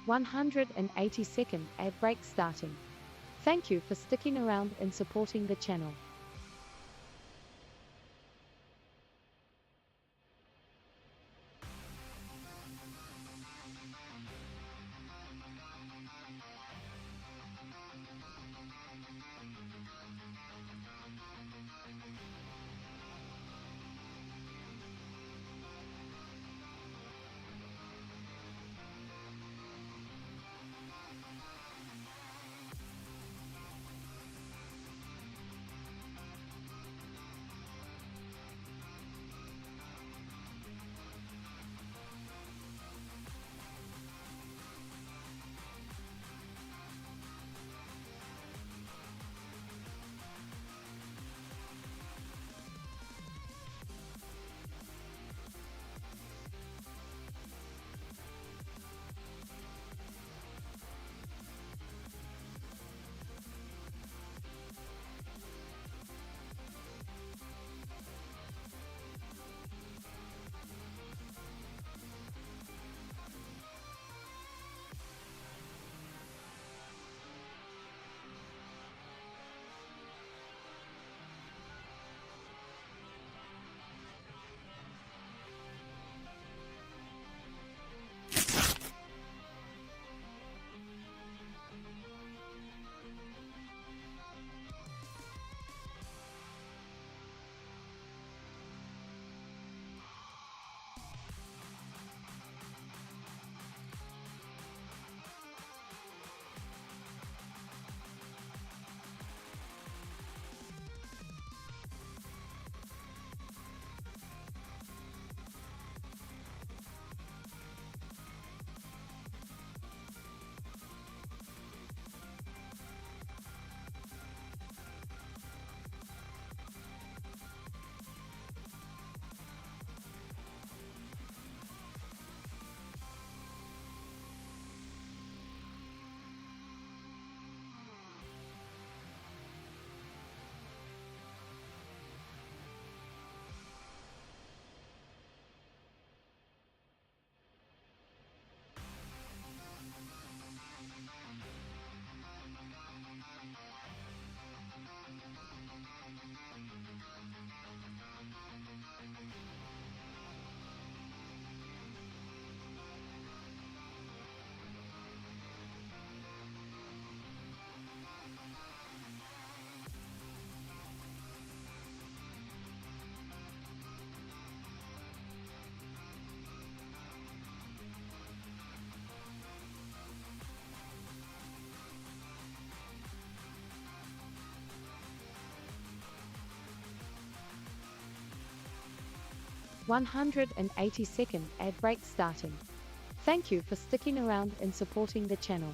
182nd ad break starting. Thank you for sticking around and supporting the channel. (182nd ad break starting). Thank you for sticking around and supporting the channel.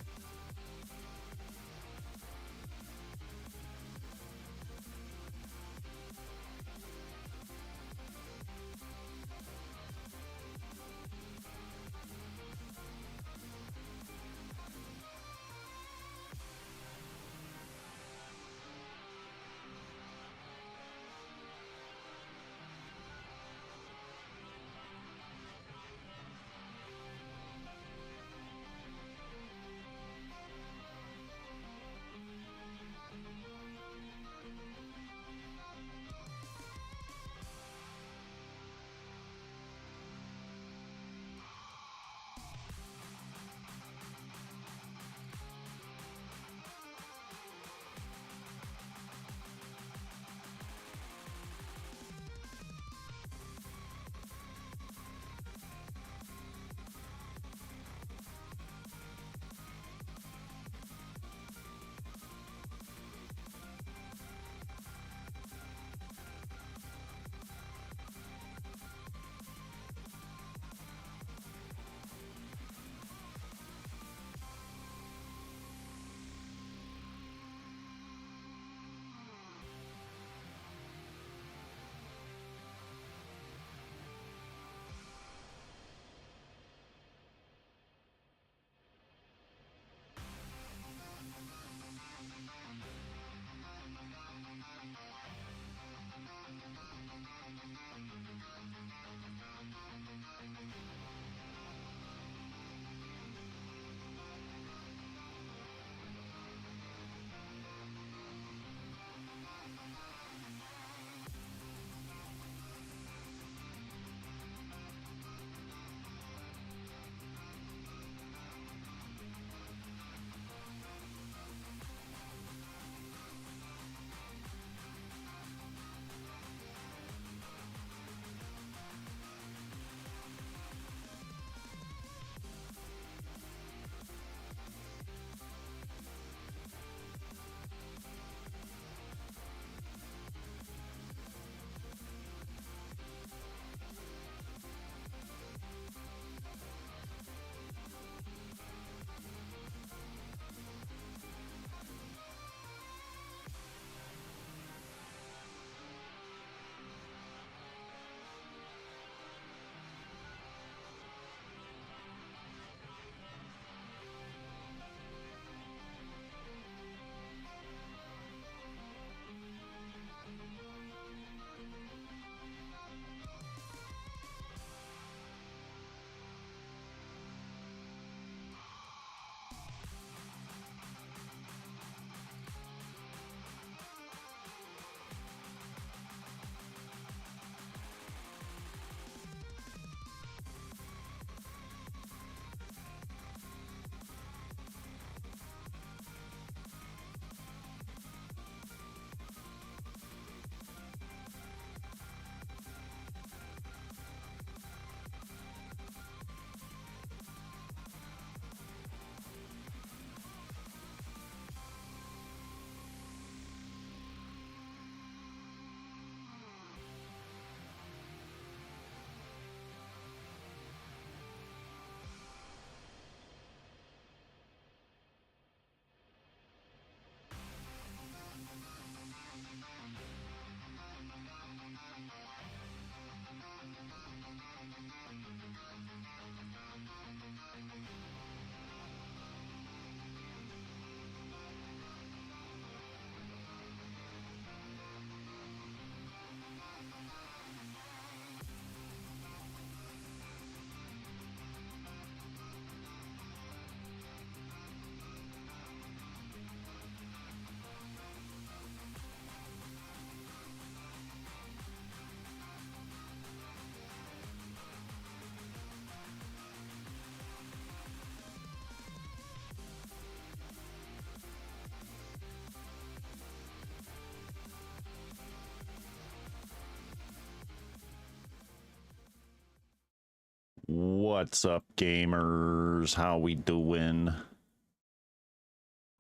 What's up, gamers? How we doing?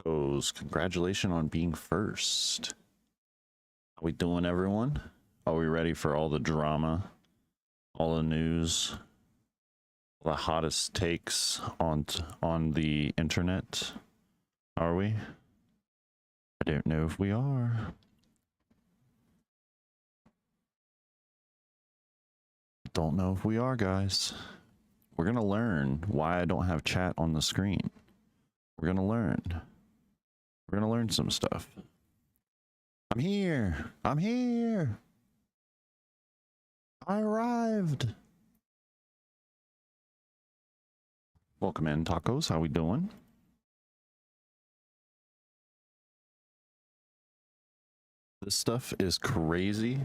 Congratulations on being first. How we doing, everyone? Are we ready for all the drama, all the news, the hottest takes on the internet? Are we? I don't know if we are. Don't know if we are, guys. We're gonna learn why I don't have chat on the screen. We're gonna learn. We're gonna learn some stuff. I'm here. I'm here. I arrived. Welcome in, tacos. How we doing? This stuff is crazy.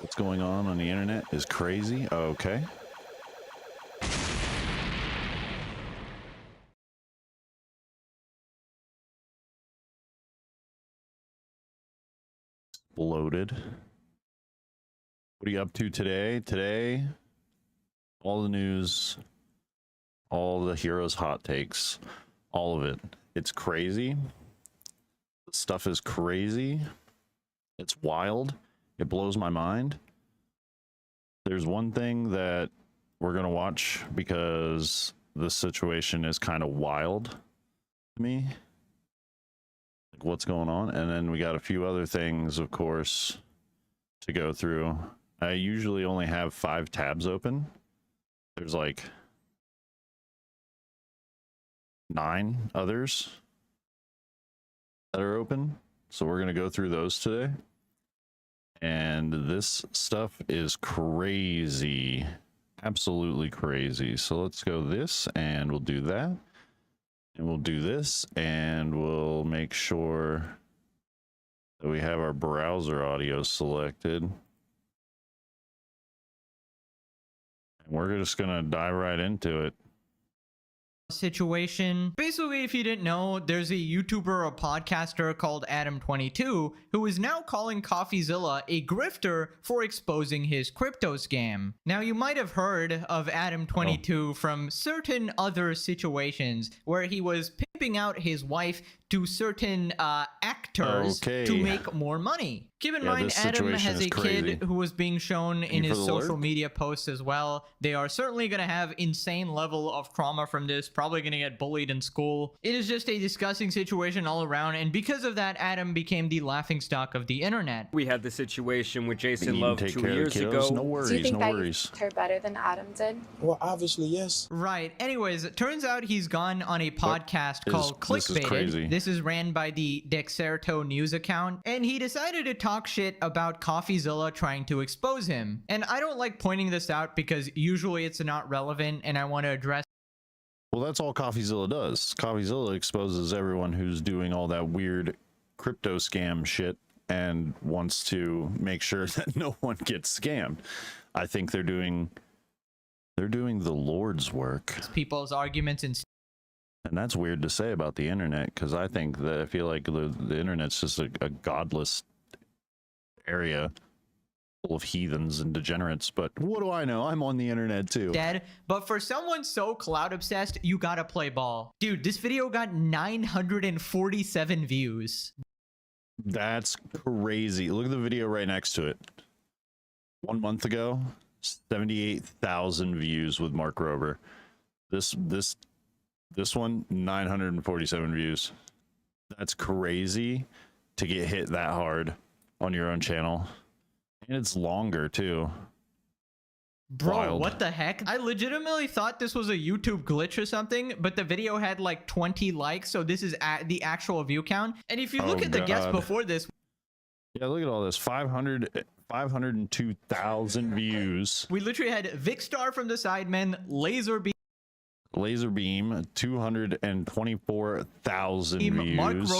What's going on the internet is crazy. Okay. Exploded. What are you up to today? Today, all the news, all the heroes' hot takes, all of it. It's crazy. Stuff is crazy. It's wild. It blows my mind. There's one thing that we're going to watch because the situation is kind of wild to me. Like what's going on. And then we got a few other things, of course, to go through. I usually only have 5 tabs open. There's like 9 others that are open. So we're going to go through those today. And this stuff is crazy. Absolutely crazy. So let's go this and we'll do that. And we'll do this and we'll make sure that we have our browser audio selected. And we're just going to dive right into it. Situation. Basically, if you didn't know, there's a YouTuber or podcaster called Adam22 who is now calling CoffeeZilla a grifter for exposing his crypto scam. Now, you might have heard of Adam22 from certain other situations where he was pimping out his wife to certain actors to make more money. Keep in mind, Adam has a kid who was being shown in his social media posts as well. They are certainly going to have insane level of trauma from this, probably going to get bullied in school. It is just a disgusting situation all around, and because of that, Adam became the laughingstock of the internet. We had the situation with Jason Love 2 years ago. No worries, Do you think no worries. her better than Adam did? Well, obviously, yes. Right. Anyways, it turns out he's gone on a podcast called Clickbaited. This is ran by the Dexerto News account, and he decided to talk shit about CoffeeZilla trying to expose him. And I don't like pointing this out because usually it's not relevant, and I want to address. Well, that's all CoffeeZilla does. CoffeeZilla exposes everyone who's doing all that weird crypto scam shit and wants to make sure that no one gets scammed. I think they're doing the Lord's work. People's arguments and that's weird to say about the internet, because I feel like the internet's just a godless area full of heathens and degenerates. But what do I know? I'm on the internet too. Dead. But for someone so cloud obsessed, you gotta play ball. Dude, this video got 947 views. That's crazy. Look at the video right next to it. 1 month ago, 78,000 views with Mark Rober. This one, 947 views. That's crazy to get hit that hard on your own channel. And it's longer too. Bro, wild. What the heck? I legitimately thought this was a YouTube glitch or something, but the video had like 20 likes, so this is the actual view count. And if you look at the guests before this... Yeah, look at all this. 502,000 views. We literally had Vicstar from the Sidemen, Laserbeam, 224,000 views.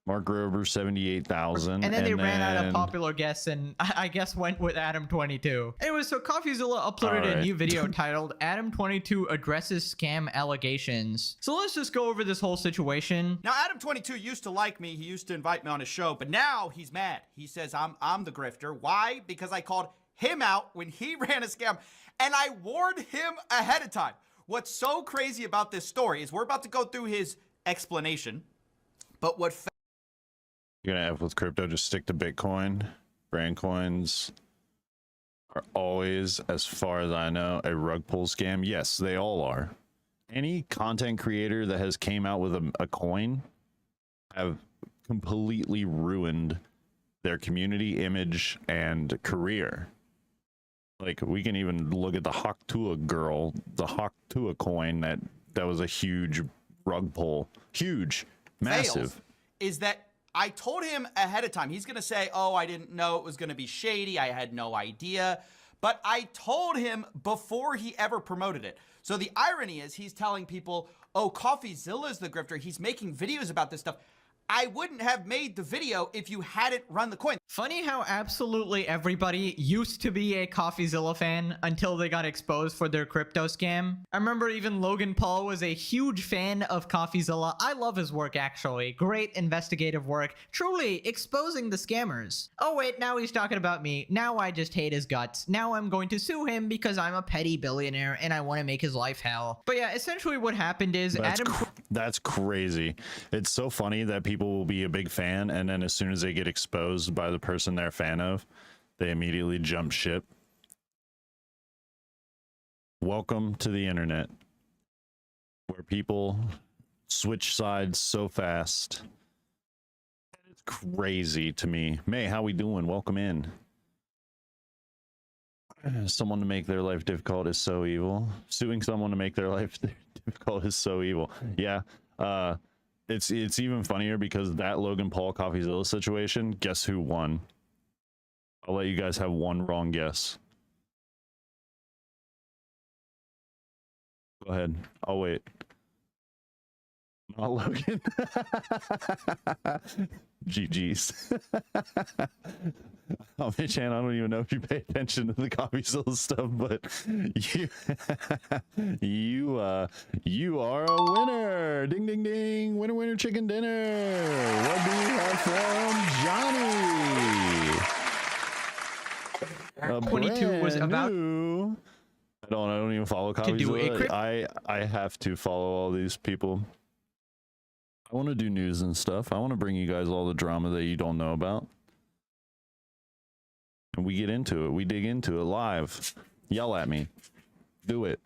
Mark Rober, 78,000. And then they ran out of popular guests and I guess went with Adam22. Anyway, so CoffeeZilla uploaded a new video titled Adam22 Addresses Scam Allegations. So let's just go over this whole situation. Now, Adam22 used to like me. He used to invite me on his show, but now he's mad. He says I'm the grifter. Why? Because I called him out when he ran a scam, and I warned him ahead of time. What's so crazy about this story is we're about to go through his explanation, but what You're gonna have with crypto, just stick to Bitcoin. Brand coins are always, as far as I know, a rug pull scam. Yes, they all are. Any content creator that has came out with a coin have completely ruined their community image and career. Like, we can even look at the Haktua girl, the Haktua coin that was a huge rug pull. Huge, massive. fails is that I told him ahead of time. He's going to say, oh, I didn't know it was going to be shady. I had no idea. But I told him before he ever promoted it. So the irony is he's telling people, oh, CoffeeZilla's the grifter. He's making videos about this stuff. I wouldn't have made the video if you hadn't run the coin. Funny how absolutely everybody used to be a CoffeeZilla fan until they got exposed for their crypto scam. I remember even Logan Paul was a huge fan of CoffeeZilla. I love his work, actually. Great investigative work, truly exposing the scammers. Oh wait, now he's talking about me. Now I just hate his guts. Now I'm going to sue him because I'm a petty billionaire and I want to make his life hell. But yeah, essentially what happened is That's crazy. It's so funny that people will be a big fan, and then as soon as they get exposed by the person they're a fan of, they immediately jump ship. Welcome to the internet, where people switch sides so fast. It's crazy to me. May, how we doing? Welcome in. Someone to make their life difficult is so evil. Suing someone to make their life difficult is so evil. Yeah. It's even funnier because that Logan Paul CoffeeZilla situation, guess who won? I'll let you guys have one wrong guess. Go ahead. I'll wait. Not Logan. GG's. Oh, man, Chan, I don't even know if you pay attention to the CoffeeZilla stuff, but you are a winner. Ding, ding, ding. Winner, winner, chicken dinner. What do you have from Johnny? 22 was about new. I don't even follow CoffeeZilla. I have to follow all these people. I want to do news and stuff. I want to bring you guys all the drama that you don't know about. And we get into it. We dig into it live. Yell at me. Do it.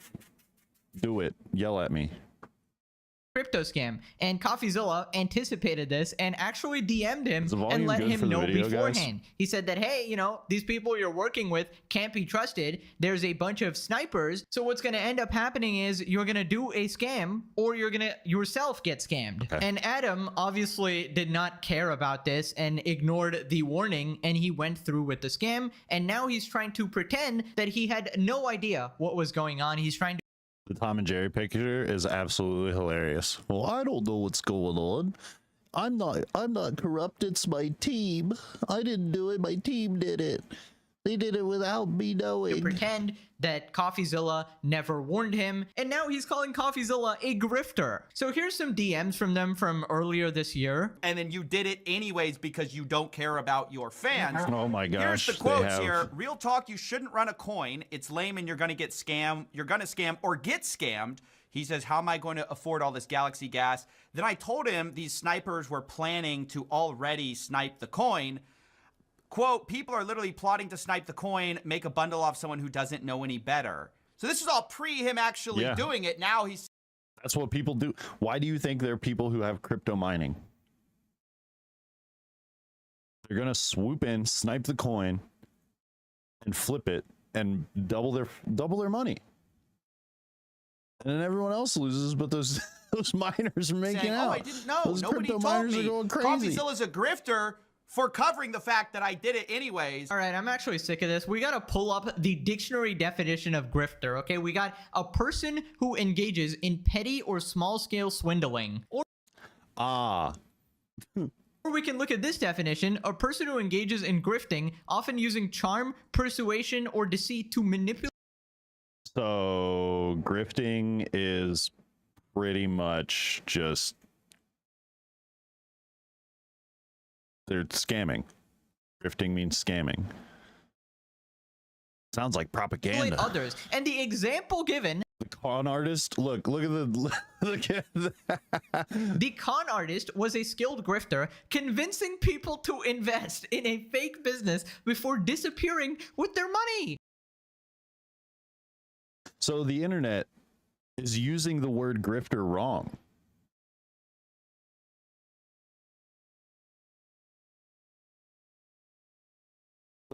Do it. Yell at me. crypto scam, and CoffeeZilla anticipated this and actually DM'd him and let him know beforehand. He said that, hey, you know, these people you're working with can't be trusted. There's a bunch of snipers. So what's going to end up happening is you're going to do a scam or you're going to yourself get scammed. Okay. And Adam obviously did not care about this and ignored the warning, and he went through with the scam. And now he's trying to pretend that he had no idea what was going on. He's trying to. The Tom and Jerry picture is absolutely hilarious. Well, I don't know what's going on. I'm not corrupt. It's my team. I didn't do it. My team did it. They did it without me knowing. To pretend that CoffeeZilla never warned him, and now he's calling CoffeeZilla a grifter. So here's some DMs from them from earlier this year. And then you did it anyways because you don't care about your fans. Oh my gosh. Here's the quotes here. Real talk, you shouldn't run a coin. It's lame and you're going to get scammed. You're going to scam or get scammed. He says, how am I going to afford all this Galaxy gas? Then I told him these snipers were planning to already snipe the coin. Quote, people are literally plotting to snipe the coin, make a bundle off someone who doesn't know any better. So this is all pre him actually doing it. Now he's... That's what people do. Why do you think there are people who have crypto mining? They're going to swoop in, snipe the coin, and flip it, and double their money. And then everyone else loses, but those miners are making out. Oh, I didn't know. Those Nobody crypto told miners me. are going crazy. CoffeeZilla's a grifter for covering the fact that I did it anyways. All right, I'm actually sick of this. We got to pull up the dictionary definition of grifter, okay? We got a person who engages in petty or small-scale swindling. Or we can look at this definition, a person who engages in grifting, often using charm, persuasion, or deceit to manipulate. So grifting is pretty much just... they're scamming. Grifting means scamming. Sounds like propaganda. Others. And the example given, The con artist. Look at the look at that. the con artist was a skilled grifter convincing people to invest in a fake business before disappearing with their money. So the internet is using the word grifter wrong.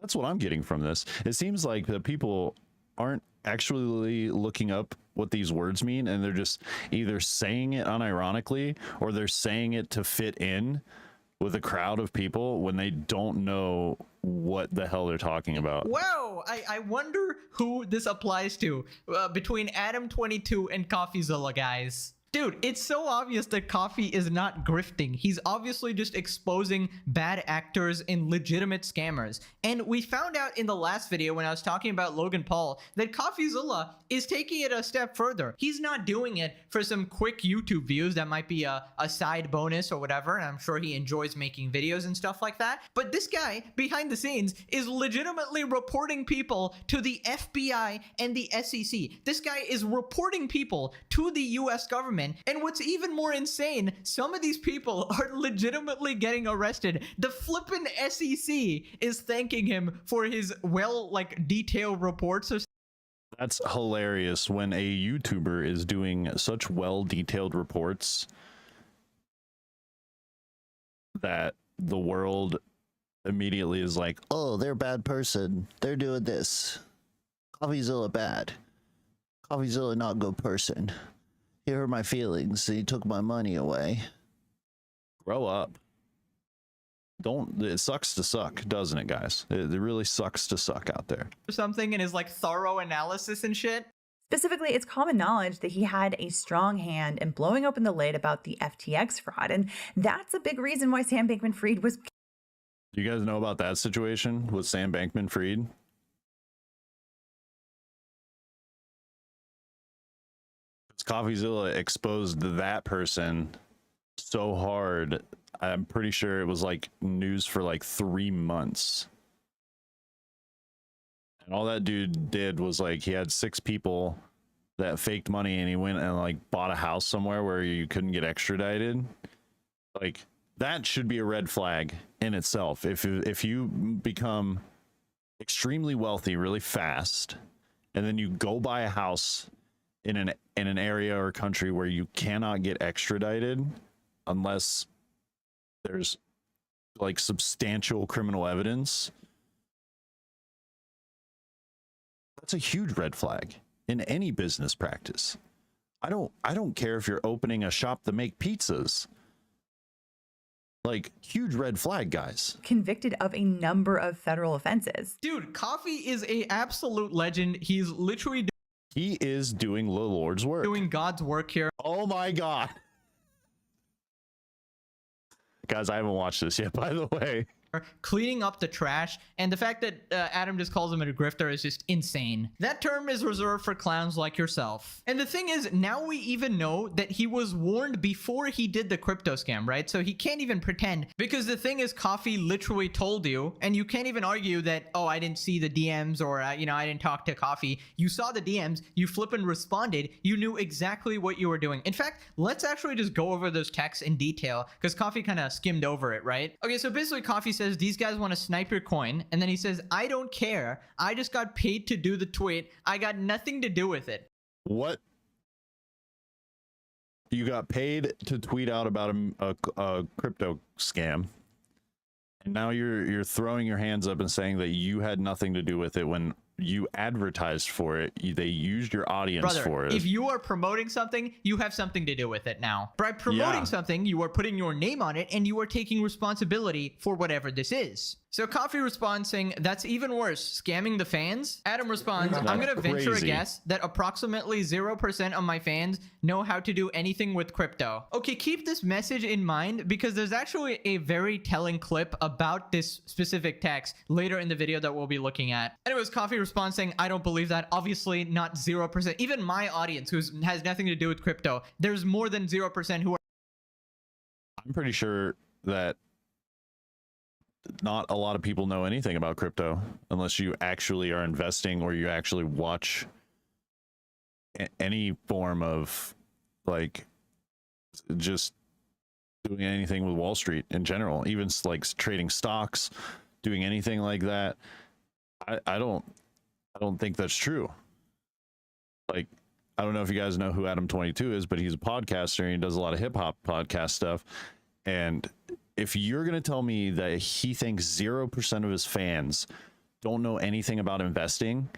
That's what I'm getting from this. It seems like that people aren't actually looking up what these words mean, and they're just either saying it unironically or they're saying it to fit in with a crowd of people when they don't know what the hell they're talking about. Whoa, I wonder who this applies to between Adam22 and CoffeeZilla, guys. Dude, it's so obvious that Coffee is not grifting. He's obviously just exposing bad actors and legitimate scammers. And we found out in the last video when I was talking about Logan Paul that CoffeeZilla is taking it a step further. He's not doing it for some quick YouTube views that might be a side bonus or whatever, and I'm sure he enjoys making videos and stuff like that. But this guy, behind the scenes, is legitimately reporting people to the FBI and the SEC. This guy is reporting people to the US government. And what's even more insane, some of these people are legitimately getting arrested. The flippin' SEC is thanking him for his detailed reports. That's hilarious when a YouTuber is doing such well-detailed reports that the world immediately is like, oh, they're a bad person. They're doing this. CoffeeZilla bad. CoffeeZilla not good person. He hurt my feelings. He took my money away. Grow up. It sucks to suck, doesn't it, guys? It really sucks to suck out there. Something in his thorough analysis and shit. Specifically, it's common knowledge that he had a strong hand in blowing open the lid about the FTX fraud. And that's a big reason why Sam Bankman-Fried was... Do you guys know about that situation with Sam Bankman-Fried? CoffeeZilla exposed that person so hard, I'm pretty sure it was like news for like 3 months. And all that dude did was he had 6 people that faked money, and he went and bought a house somewhere where you couldn't get extradited. That should be a red flag in itself. If you become extremely wealthy really fast, and then you go buy a house in an area or country where you cannot get extradited unless there's substantial criminal evidence, that's a huge red flag in any business practice. I don't care if you're opening a shop to make pizzas. Huge red flag, guys. Convicted of a number of federal offenses. Dude, Coffee is a absolute legend. He's literally He is doing the Lord's work. doing God's work here. Oh my God. Guys, I haven't watched this yet, by the way. Cleaning up the trash, and the fact that Adam just calls him a grifter is just insane. That term is reserved for clowns like yourself. And the thing is, now we even know that he was warned before he did the crypto scam, right? So he can't even pretend, because the thing is, Coffee literally told you, and you can't even argue that, oh, I didn't see the DMs, or I didn't talk to Coffee. You saw the DMs, you flippin' responded, you knew exactly what you were doing. In fact, let's actually just go over those texts in detail, because Coffee kind of skimmed over it, right? Okay, so basically Coffee says these guys want to snipe your coin, and then he says, I don't care, I just got paid to do the tweet, I got nothing to do with it. What? You got paid to tweet out about a crypto scam, and now you're throwing your hands up and saying that you had nothing to do with it when you advertised for it. They used your audience for it. If you are promoting something, you have something to do with it now. By promoting something, you are putting your name on it, and you are taking responsibility for whatever this is. So Coffee responds saying, that's even worse, scamming the fans? Adam responds, I'm gonna venture a guess that approximately 0% of my fans know how to do anything with crypto. Okay, keep this message in mind, because there's actually a very telling clip about this specific text later in the video that we'll be looking at. Anyways, Coffee responds saying, I don't believe that. Obviously not 0%. Even my audience, who has nothing to do with crypto, there's more than 0% who are... I'm pretty sure that not a lot of people know anything about crypto unless you actually are investing or you actually watch any form of like just doing anything with Wall Street in general, even like trading stocks, doing anything like that. I don't think that's true. Like, I don't know if you guys know who Adam 22 is, but he's a podcaster and he does a lot of hip hop podcast stuff. And if you're going to tell me that he thinks 0% of his fans don't know anything about investing,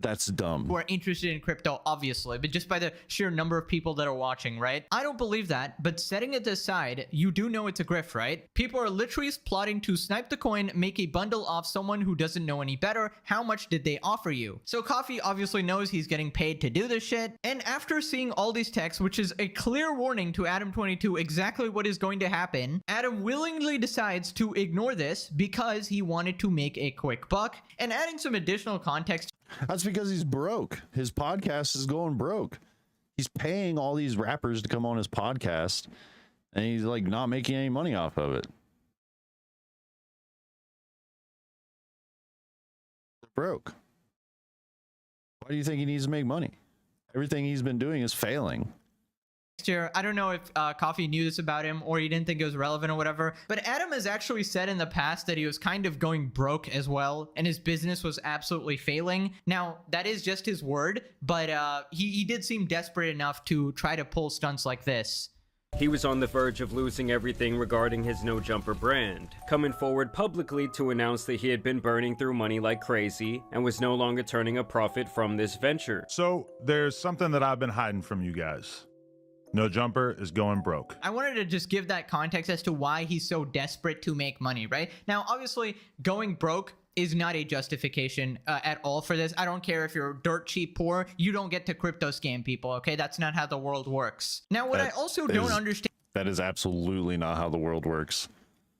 that's dumb. Who are interested in crypto, obviously, but just by the sheer number of people that are watching, right? I don't believe that, but setting it aside, you do know it's a grift, right? People are literally plotting to snipe the coin, make a bundle off someone who doesn't know any better. How much did they offer you? So Coffee obviously knows he's getting paid to do this shit, and after seeing all these texts, which is a clear warning to Adam 22 exactly what is going to happen, Adam willingly decides to ignore this because he wanted to make a quick buck. And adding some additional context, that's because he's broke. His podcast is going broke. He's paying all these rappers to come on his podcast, and he's like not making any money off of it. Broke. Why do you think he needs to make money? Everything he's been doing is failing. year. I don't know if Coffee knew this about him or he didn't think it was relevant or whatever, but Adam has actually said in the past that he was kind of going broke as well and his business was absolutely failing. Now, that is just his word, but he did seem desperate enough to try to pull stunts like this. He was on the verge of losing everything regarding his No Jumper brand, coming forward publicly to announce that he had been burning through money like crazy and was no longer turning a profit from this venture. So there's something that I've been hiding from you guys. No Jumper is going broke. I wanted to just give that context as to why he's so desperate to make money, right? Now, obviously, going broke is not a justification at all for this. I don't care if you're dirt cheap poor, you don't get to crypto scam people, okay? That's not how the world works. Now, what I also don't understand... That is absolutely not how the world works.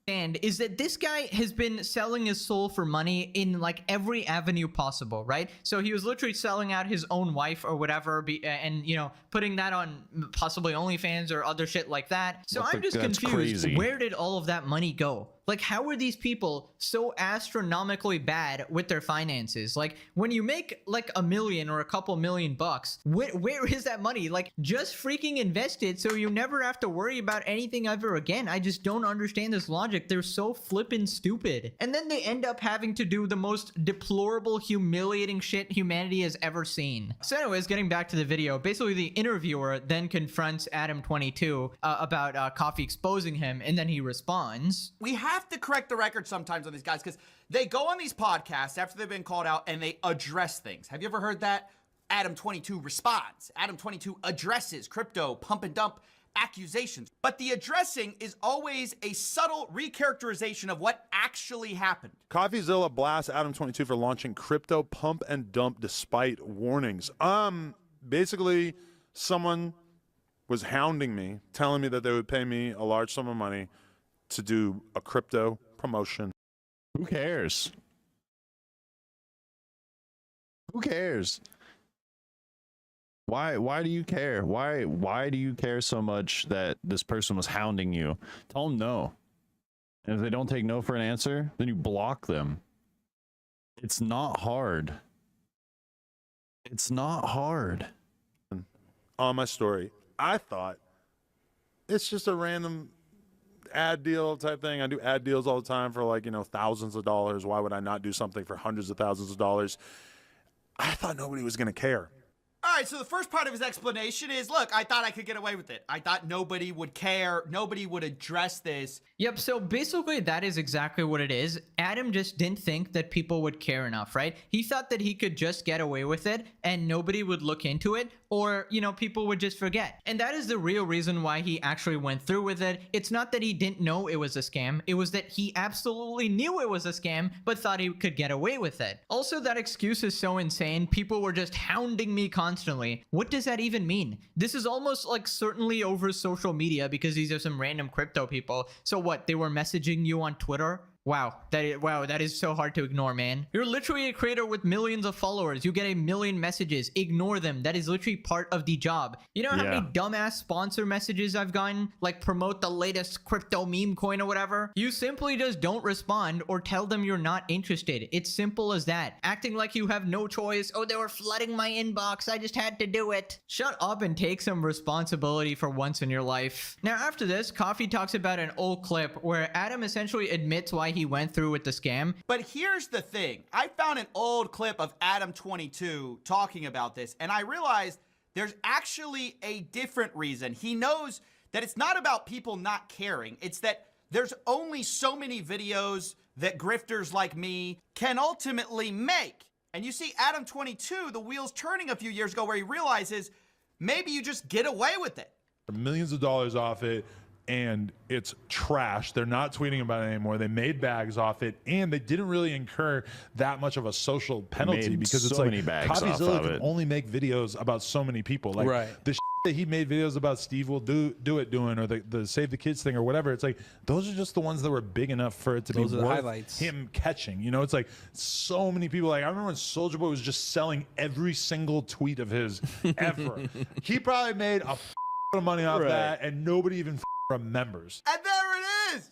Is that this guy has been selling his soul for money in like every avenue possible, right? So he was literally selling out his own wife or whatever, and you know, putting that on possibly OnlyFans or other shit like that. So I'm just confused. Crazy. Where did all of that money go? Like, how are these people so astronomically bad with their finances? Like, when you make like $1 million or a couple $1,000,000, where is that money? Like, just freaking invest it so you never have to worry about anything ever again. I just don't understand this logic. They're so flippin' stupid. And then they end up having to do the most deplorable, humiliating shit humanity has ever seen. So anyways, getting back to the video, basically the interviewer then confronts Adam 22 about Coffee exposing him, and then he responds. We have to correct the record sometimes on these guys because they go on these podcasts after they've been called out and they address things. Have you ever heard that? Adam 22 responds. Adam 22 addresses crypto pump and dump accusations. But the addressing is always a subtle recharacterization of what actually happened. CoffeeZilla blasts Adam 22 for launching crypto pump and dump despite warnings. Basically, someone was hounding me, telling me that they would pay me a large sum of money to do a crypto promotion. Who cares? Who cares? Why do you care? Why do you care so much that this person was hounding you? Tell them no. And if they don't take no for an answer, then you block them. It's not hard. It's not hard. On my story, I thought it's just a random ad deal type thing. I do ad deals all the time for like, you know, thousands of dollars. Why would I not do something for hundreds of thousands of dollars? I thought nobody was going to care. All right, so the first part of his explanation is, look, I thought I could get away with it. I thought nobody would care. Nobody would address this. Yep, so basically that is exactly what it is. Adam just didn't think that people would care enough, right? He thought that he could just get away with it and nobody would look into it, or, you know, people would just forget. And that is the real reason why he actually went through with it. It's not that he didn't know it was a scam. It was that he absolutely knew it was a scam, but thought he could get away with it. Also, that excuse is so insane. People were just hounding me constantly. What does that even mean? This is almost like certainly over social media because these are some random crypto people. So what, they were messaging you on Twitter? Wow, that is so hard to ignore, man. You're literally a creator with millions of followers. You get a million messages. Ignore them. That is literally part of the job. You know how Yeah. many dumbass sponsor messages I've gotten? Like promote the latest crypto meme coin or whatever? You simply just don't respond or tell them you're not interested. It's simple as that. Acting like you have no choice. Oh, they were flooding my inbox. I just had to do it. Shut up and take some responsibility for once in your life. Now, after this, Coffee talks about an old clip where Adam essentially admits why he went through with the scam. But here's the thing. I found an old clip of Adam22 talking about this, and I realized there's actually a different reason. He knows that it's not about people not caring. It's that there's only so many videos that grifters like me can ultimately make. And you see Adam22, the wheels turning a few years ago, where he realizes maybe you just get away with it. Millions of dollars off it, and it's trash. They're not tweeting about it anymore. They made bags off it, and they didn't really incur that much of a social penalty Made because it's so like many bags off CopyZilla of can it. only make videos about so many people. Like the that he made videos about Steve will do it doing, or the Save the Kids thing or whatever. It's like those are just the ones that were big enough for it to Those be are the worth highlights. him catching. You know, it's like so many people. Like I remember when Soulja Boy was just selling every single tweet of his ever. He probably made a of money off that, and nobody even remembers. And there it is!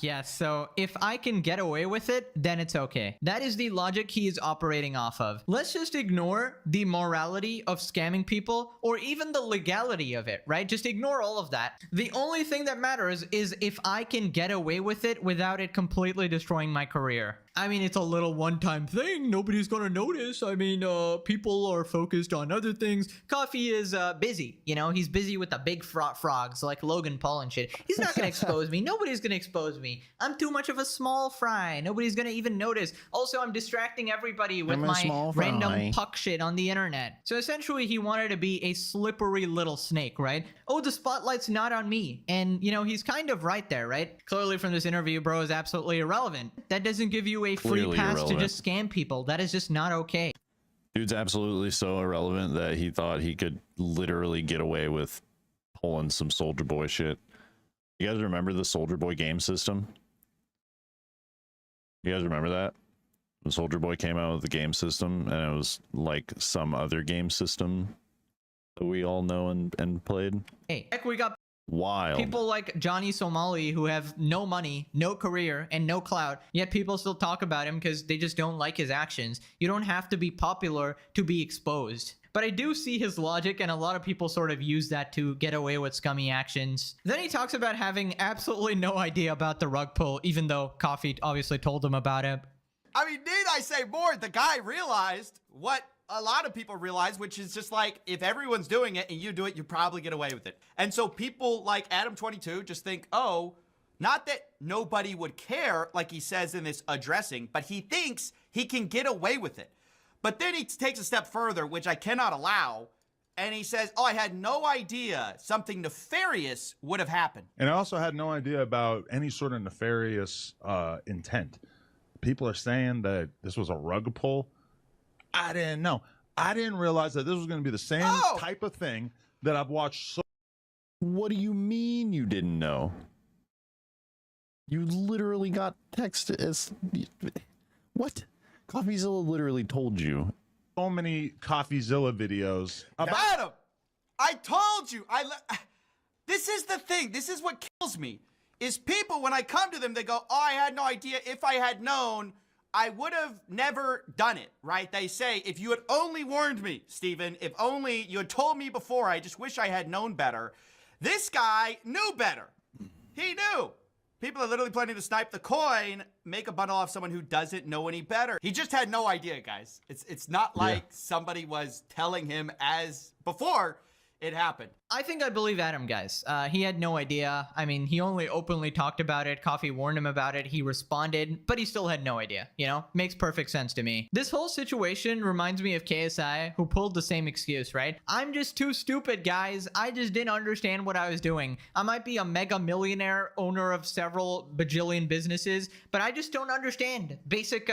Yes. So if I can get away with it, then it's okay. That is the logic he is operating off of. Let's just ignore the morality of scamming people or even the legality of it, right? Just ignore all of that. The only thing that matters is if I can get away with it without it completely destroying my career. I mean, it's a little one-time thing. Nobody's gonna notice. I mean, people are focused on other things. Coffee is busy. You know, he's busy with the big frogs like Logan Paul and shit. He's not gonna expose me. Nobody's gonna expose me. I'm too much of a small fry. Nobody's gonna even notice. Also, I'm distracting everybody with I'm a my small fry. random puck shit on the internet. So essentially, he wanted to be a slippery little snake, right? Oh, the spotlight's not on me. And, you know, he's kind of right there, right? Clearly from this interview, bro is absolutely irrelevant. That doesn't give you a free Clearly pass irrelevant. to just scam people. That is just not okay. Dude's absolutely so irrelevant that he thought he could literally get away with pulling some Soldier Boy shit. You guys remember the Soldier Boy game system? You guys remember that? When Soldier Boy came out with the game system, and it was like some other game system that we all know and played. Hey, heck, we got Wild. people like Johnny Somali who have no money, no career, and no clout, yet people still talk about him because they just don't like his actions. You don't have to be popular to be exposed. But I do see his logic, and a lot of people sort of use that to get away with scummy actions. Then he talks about having absolutely no idea about the rug pull, even though Coffee obviously told him about it. I mean, need I say more? The guy realized what a lot of people realize, which is just like, if everyone's doing it and you do it, you probably get away with it. And so people like Adam22 just think, oh, not that nobody would care, like he says in this addressing, but he thinks he can get away with it. But then he takes a step further, which I cannot allow, and he says, oh, I had no idea something nefarious would have happened. And I also had no idea about any sort of nefarious intent. People are saying that this was a rug pull. I didn't know. I didn't realize that this was going to be the same type of thing that I've watched. What do you mean you didn't know? You literally got text as what? CoffeeZilla literally told you. So many CoffeeZilla videos about Adam, I told you. This is the thing. This is what kills me. Is people, when I come to them, they go, oh, I had no idea. If I had known, I would have never done it, right? They say, if you had only warned me, Steven, if only you had told me before, I just wish I had known better. This guy knew better. He knew. People are literally planning to snipe the coin, make a bundle off someone who doesn't know any better. He just had no idea, guys. It's not like somebody was telling him as before it happened. I think I believe Adam, guys. He had no idea. I mean, he only openly talked about it. Coffee warned him about it. He responded, but he still had no idea. You know, makes perfect sense to me. This whole situation reminds me of KSI, who pulled the same excuse, right? I'm just too stupid, guys. I just didn't understand what I was doing. I might be a mega millionaire, owner of several bajillion businesses, but I just don't understand basic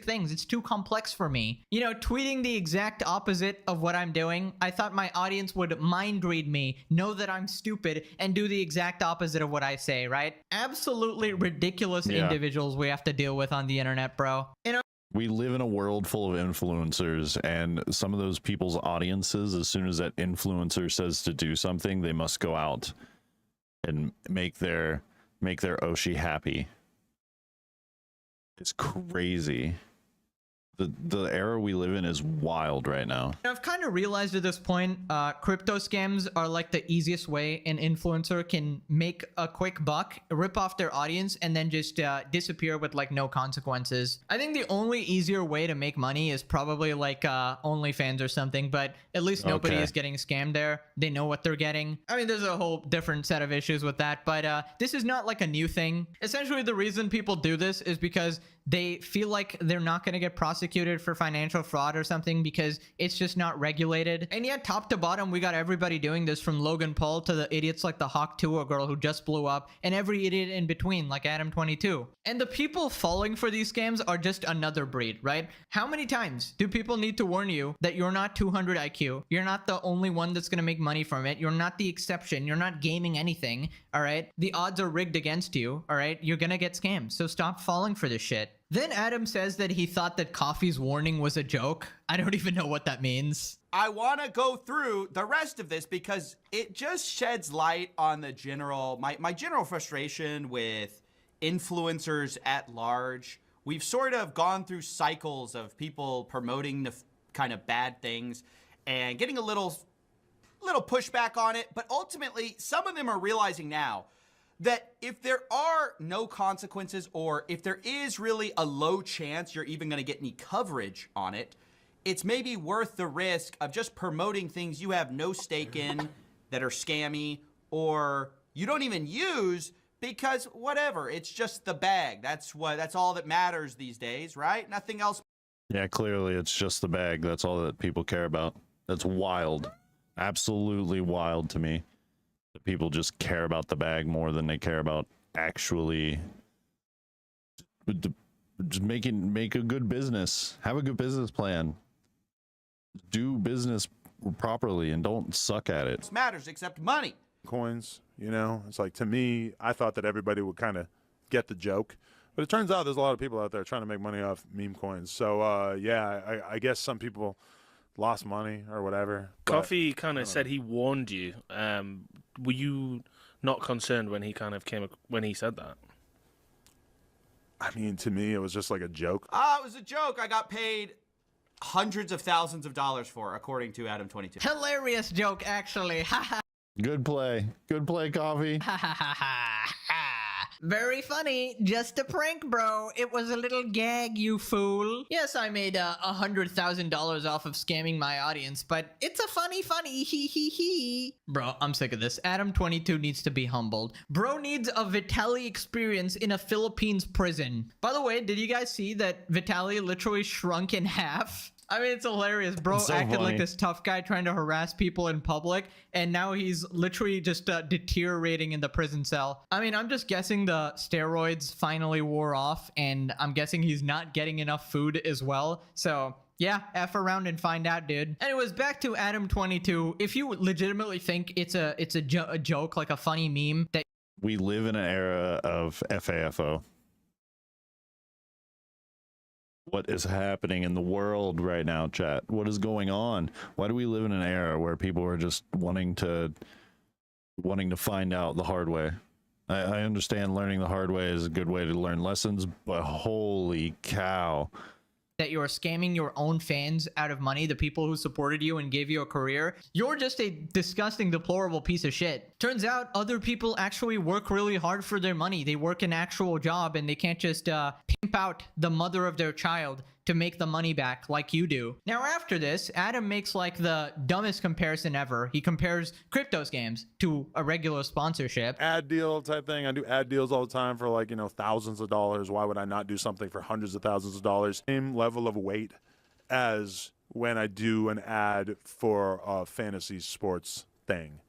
things. It's too complex for me. You know, tweeting the exact opposite of what I'm doing, I thought my audience would mind read me me, know that I'm stupid, and do the exact opposite of what I say, right? Absolutely ridiculous Yeah. individuals we have to deal with on the internet, bro. And We live in a world full of influencers, and some of those people's audiences, as soon as that influencer says to do something, they must go out and make their Oshi happy. It's crazy. The era we live in is wild right now. I've kind of realized at this point, crypto scams are like the easiest way an influencer can make a quick buck, rip off their audience, and then just disappear with like no consequences. I think the only easier way to make money is probably like OnlyFans or something, but at least nobody Okay. is getting scammed there. They know what they're getting. I mean, there's a whole different set of issues with that, but this is not like a new thing. Essentially, the reason people do this is because they feel like they're not going to get prosecuted for financial fraud or something because it's just not regulated. And yet, top to bottom, we got everybody doing this, from Logan Paul to the idiots like the Hawk Tuah girl who just blew up, and every idiot in between like Adam22. And the people falling for these scams are just another breed, right? How many times do people need to warn you that you're not 200 IQ? You're not the only one that's going to make money from it. You're not the exception. You're not gaming anything, all right? The odds are rigged against you, all right? You're going to get scammed, so stop falling for this shit. Then Adam says that he thought that Coffee's warning was a joke. I don't even know what that means. I want to go through the rest of this because it just sheds light on the my general frustration with influencers at large. We've sort of gone through cycles of people promoting the kind of bad things and getting a little pushback on it, but ultimately some of them are realizing now that if there are no consequences, or if there is really a low chance you're even going to get any coverage on it, it's maybe worth the risk of just promoting things you have no stake in that are scammy, or you don't even use because whatever, it's just the bag. That's all that matters these days, right? Nothing else. Yeah, clearly it's just the bag. That's all that people care about. That's wild. Absolutely wild to me. That people just care about the bag more than they care about actually just make a good business. Have a good business plan. Do business properly and don't suck at it. Matters except money. Coins, you know, it's like, to me, I thought that everybody would kind of get the joke, but it turns out there's a lot of people out there trying to make money off meme coins. So yeah, I guess some people lost money or whatever. but- Coffee kind of said he warned you. Were you not concerned when he when he said that? I mean, to me, it was just like a joke. It was a joke. I got paid hundreds of thousands of dollars for, according to Adam22. Hilarious joke, actually. Ha ha Good play. Good play, Coffee. ha ha ha ha. Very funny. Just a prank, bro. It was a little gag, you fool. Yes, I made $100,000 off of scamming my audience, but it's a funny hee hee hee. Bro, I'm sick of this. Adam22 needs to be humbled. Bro needs a Vitaly experience in a Philippines prison. By the way, did you guys see that Vitaly literally shrunk in half? I mean, it's hilarious. Bro It's so acted funny. like this tough guy trying to harass people in public, and now he's literally just deteriorating in the prison cell. I mean, I'm just guessing the steroids finally wore off, and I'm guessing he's not getting enough food as well. So yeah, F around and find out, dude. Anyways, back to Adam22. If you legitimately think it's a joke, like a funny meme that We live in an era of FAFO. What is happening in the world right now, chat? What is going on? Why do we live in an era where people are just wanting to find out the hard way? I understand learning the hard way is a good way to learn lessons, but holy cow. that you are scamming your own fans out of money, the people who supported you and gave you a career, you're just a disgusting, deplorable piece of shit. Turns out other people actually work really hard for their money. They work an actual job and they can't just pimp out the mother of their child to make the money back like you do. Now after this, Adam makes like the dumbest comparison ever. He compares crypto scams to a regular sponsorship. Ad deal type thing. I do ad deals all the time for, like, thousands of dollars. Why would I not do something for hundreds of thousands of dollars? Same level of weight as when I do an ad for a fantasy sports thing.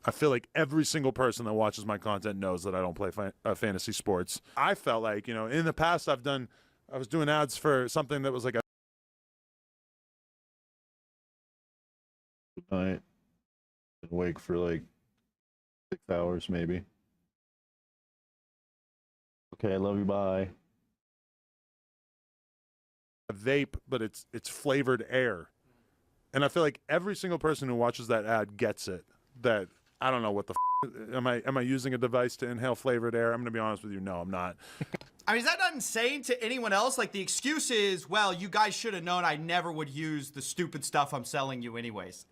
I feel like every single person that watches my content knows that I don't play fantasy sports. I felt like, in the past I was doing ads for something that was like Right. Been awake for like 6 hours, maybe. Okay, I love you. Bye. A vape, but it's flavored air. And I feel like every single person who watches that ad gets it. That I don't know what the am I using a device to inhale flavored air? I'm gonna be honest with you, no, I'm not. I mean, is that not insane to anyone else? Like, the excuse is, well, you guys should have known I never would use the stupid stuff I'm selling you anyways.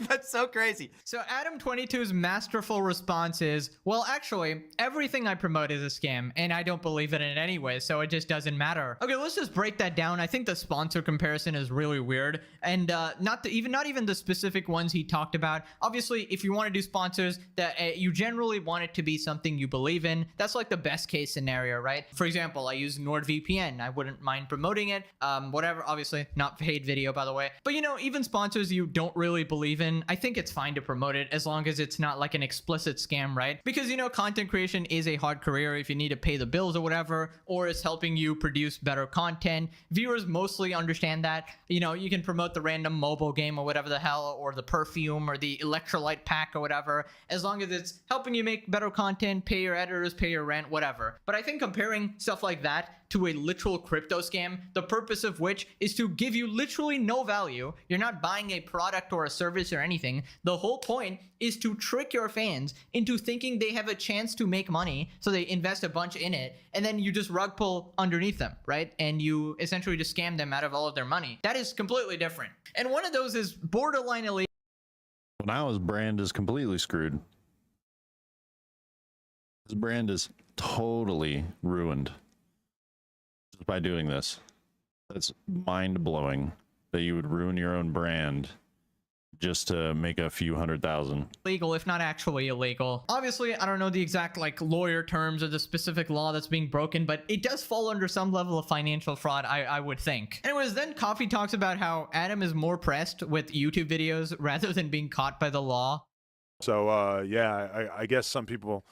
That's so crazy. So Adam22's masterful response is, well, actually, everything I promote is a scam, and I don't believe it in any way, so it just doesn't matter. Okay, let's just break that down. I think the sponsor comparison is really weird, and not even the specific ones he talked about. Obviously, if you want to do sponsors, that you generally want it to be something you believe in. That's like the best case scenario, right? For example, I use NordVPN. I wouldn't mind promoting it. Whatever, obviously, not paid video, by the way. But you know, even sponsors you don't really believe in, I think it's fine to promote it as long as it's not like an explicit scam, right? Because, you know, content creation is a hard career if you need to pay the bills or whatever, or it's helping you produce better content. Viewers mostly understand that. You know, you can promote the random mobile game or whatever the hell, or the perfume or the electrolyte pack or whatever, as long as it's helping you make better content, pay your editors, pay your rent, whatever. But I think comparing stuff like that to a literal crypto scam, the purpose of which is to give you literally no value. You're not buying a product or a service or anything. The whole point is to trick your fans into thinking they have a chance to make money, so they invest a bunch in it, and then you just rug pull underneath them, right? And you essentially just scam them out of all of their money. That is completely different. And one of those is borderline illegal. Well, now his brand is completely screwed. His brand is totally ruined just by doing this. That's mind-blowing that you would ruin your own brand just to make a few $100,000. Legal, if not actually illegal. Obviously, I don't know the exact like lawyer terms or the specific law that's being broken, but it does fall under some level of financial fraud, I would think. Anyways, then Coffee talks about how Adam is more pressed with YouTube videos rather than being caught by the law. So yeah, I guess some people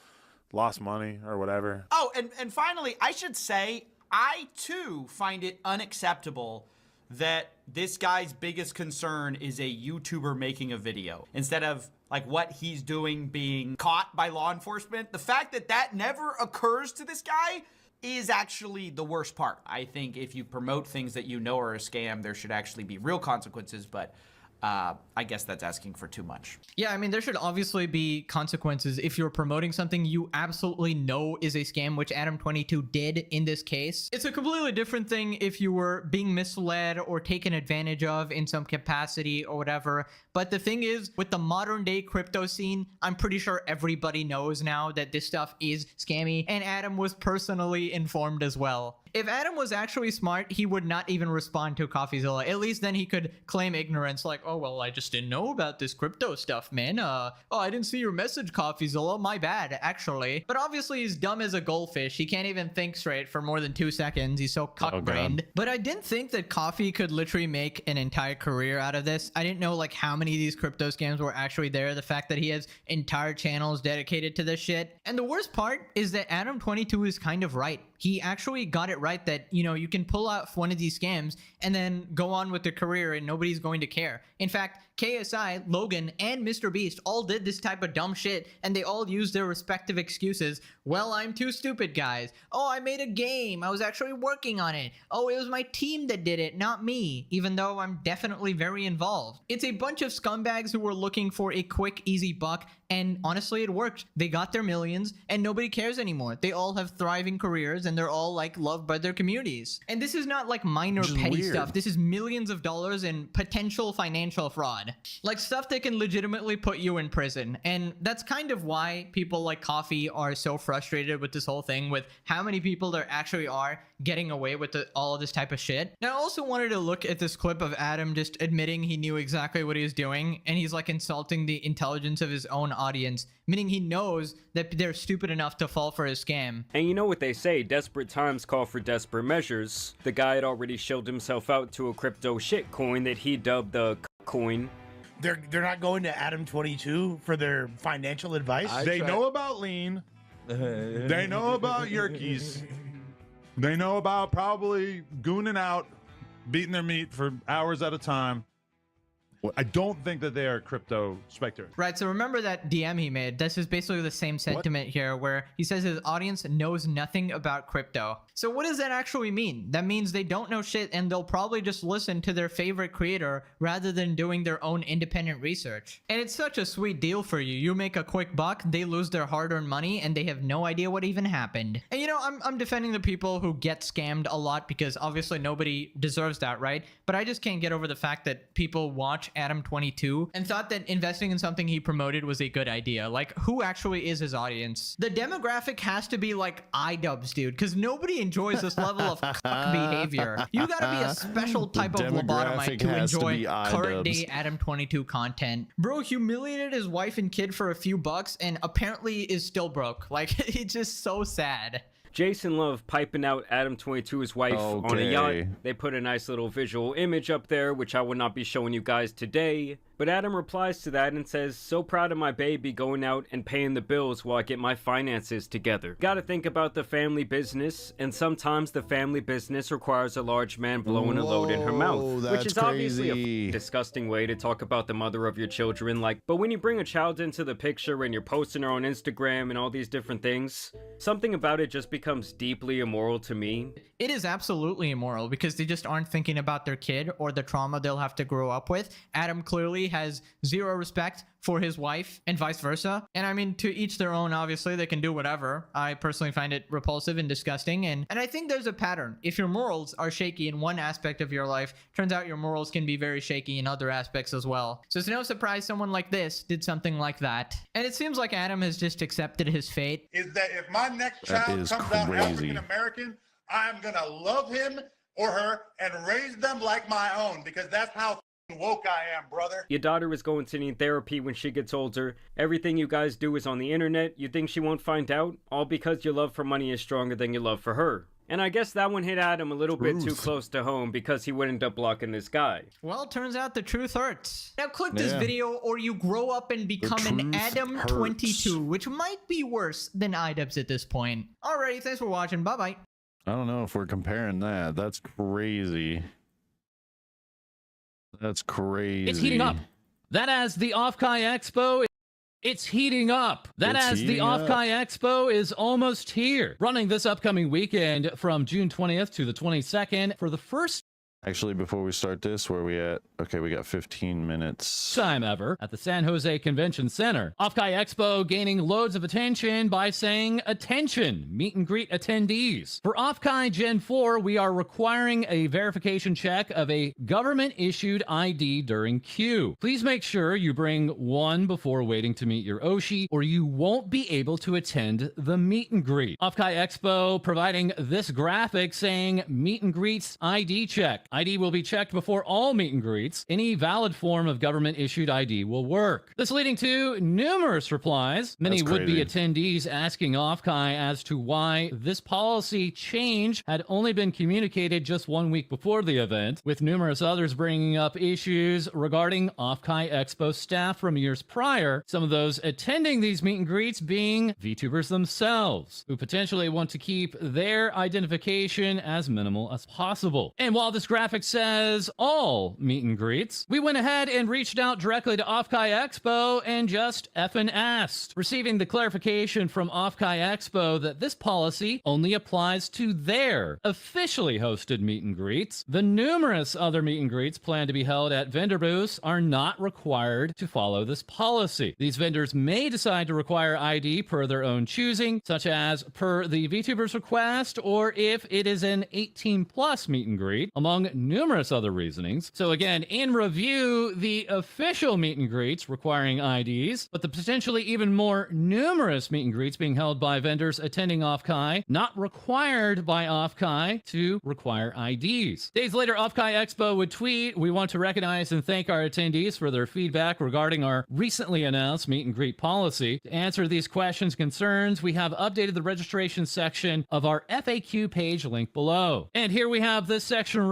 lost money or whatever. Oh, and finally, I should say, I too find it unacceptable that this guy's biggest concern is a YouTuber making a video instead of like what he's doing being caught by law enforcement. The fact that that never occurs to this guy is actually the worst part. I think if you promote things that you know are a scam, there should actually be real consequences, but I guess that's asking for too much. Yeah, I mean, there should obviously be consequences if you're promoting something you absolutely know is a scam, which Adam22 did in this case. It's a completely different thing if you were being misled or taken advantage of in some capacity or whatever. But the thing is, with the modern day crypto scene, I'm pretty sure everybody knows now that this stuff is scammy, and Adam was personally informed as well. If Adam was actually smart, he would not even respond to CoffeeZilla. At least then he could claim ignorance, like, oh, well, I just didn't know about this crypto stuff, man. Oh, I didn't see your message, CoffeeZilla. My bad, actually. But obviously, he's dumb as a goldfish. He can't even think straight for more than 2 seconds. He's so cuck-brained. But I didn't think that Coffee could literally make an entire career out of this. I didn't know, like, how many of these crypto scams were actually there. The fact that he has entire channels dedicated to this shit. And the worst part is that Adam22 is kind of right. He actually got it right that, you know, you can pull out one of these scams and then go on with the career and nobody's going to care. In fact, KSI, Logan, and Mr. Beast all did this type of dumb shit, and they all used their respective excuses. Well, I'm too stupid, guys. Oh, I made a game. I was actually working on it. Oh, it was my team that did it, not me, even though I'm definitely very involved. It's a bunch of scumbags who were looking for a quick, easy buck, and honestly, it worked. They got their millions, and nobody cares anymore. They all have thriving careers, and they're all, like, loved by their communities. And this is not, like, minor petty stuff. This is millions of dollars in potential financial fraud. Like, stuff that can legitimately put you in prison. And that's kind of why people like Coffee are so frustrated with this whole thing, with how many people there actually are getting away with all of this type of shit. Now, I also wanted to look at this clip of Adam just admitting he knew exactly what he was doing, and he's like insulting the intelligence of his own audience, meaning he knows that they're stupid enough to fall for his scam. And you know what they say, desperate times call for desperate measures. The guy had already shelled himself out to a crypto shitcoin that he dubbed the coin. They're not going to Adam22 for their financial advice. They know about lean. They know about Yerkes. They know about probably gooning out, beating their meat for hours at a time. I don't think that they are crypto spectators. Right, so remember that DM he made. This is basically the same sentiment here, where he says his audience knows nothing about crypto. So what does that actually mean? That means they don't know shit and they'll probably just listen to their favorite creator rather than doing their own independent research. And it's such a sweet deal for you. You make a quick buck, they lose their hard-earned money, and they have no idea what even happened. And you know, I'm defending the people who get scammed a lot because obviously nobody deserves that, right? But I just can't get over the fact that people watch Adam22 and thought that investing in something he promoted was a good idea. Like, who actually is his audience? The demographic has to be like iDubbbz, dude, because nobody enjoys this level of cuck behavior. You gotta be a special type of lobotomite to enjoy current day Adam22 content. Bro humiliated his wife and kid for a few bucks and apparently is still broke. Like, it's just so sad. Jason Love piping out Adam22's wife on a yacht. They put a nice little visual image up there, which I will not be showing you guys today. But Adam replies to that and says, "So proud of my baby going out and paying the bills while I get my finances together. Gotta think about the family business, and sometimes the family business requires a large man blowing a load in her mouth." Which is obviously a disgusting way to talk about the mother of your children. Like, but when you bring a child into the picture and you're posting her on Instagram and all these different things, something about it just becomes deeply immoral to me. It is absolutely immoral because they just aren't thinking about their kid or the trauma they'll have to grow up with. Adam clearly has zero respect for his wife and vice versa. And I mean, to each their own, obviously, they can do whatever. I personally find it repulsive and disgusting. And I think there's a pattern. If your morals are shaky in one aspect of your life, turns out your morals can be very shaky in other aspects as well. So it's no surprise someone like this did something like that. And it seems like Adam has just accepted his fate. Is that if my next child comes out African American, I'm gonna love him or her and raise them like my own, because that's how woke I am, brother. Your daughter is going to need therapy when she gets older. Everything you guys do is on the internet. You think she won't find out? All because your love for money is stronger than your love for her. And I guess that one hit Adam a little bit too close to home because he would end up blocking this guy. Well, it turns out the truth hurts. Now click this video or you grow up and become an Adam22, which might be worse than iDubbbz at this point. Alrighty, thanks for watching. Bye-bye. I don't know if we're comparing that. That's crazy. That's crazy. It's heating up. That as the Off-Kai Expo, it's heating up. That as the Off-Kai Expo is almost here. Running this upcoming weekend from June 20th to the 22nd for the first Actually, before we start this, where are we at? Okay, we got 15 minutes. time ever at the San Jose Convention Center. Off-Kai Expo gaining loads of attention by saying, "Attention, meet and greet attendees." For Off-Kai Gen 4, we are requiring a verification check of a government-issued ID during queue. Please make sure you bring one before waiting to meet your Oshi, or you won't be able to attend the meet and greet. Off-Kai Expo providing this graphic saying, "Meet and greets ID check." ID will be checked before all meet and greets. Any valid form of government-issued ID will work. This leading to numerous replies. Many would-be attendees asking Off-Kai as to why this policy change had only been communicated just 1 week before the event, with numerous others bringing up issues regarding Off-Kai Expo staff from years prior, some of those attending these meet and greets being VTubers themselves, who potentially want to keep their identification as minimal as possible. And while this graphic says all meet and greets, we went ahead and reached out directly to Off-Kai Expo and just effing asked, receiving the clarification from Off-Kai Expo that this policy only applies to their officially hosted meet and greets. The numerous other meet and greets planned to be held at vendor booths are not required to follow this policy. These vendors may decide to require ID per their own choosing, such as per the VTuber's request, or if it is an 18+ meet and greet, among numerous other reasonings. So again, in review, the official meet and greets requiring IDs, but the potentially even more numerous meet and greets being held by vendors attending Off-Kai, not required by Off-Kai to require IDs. Days later, Off-Kai Expo would tweet, "We want to recognize and thank our attendees for their feedback regarding our recently announced meet and greet policy. To answer these questions and concerns, we have updated the registration section of our FAQ page linked below." And here we have this section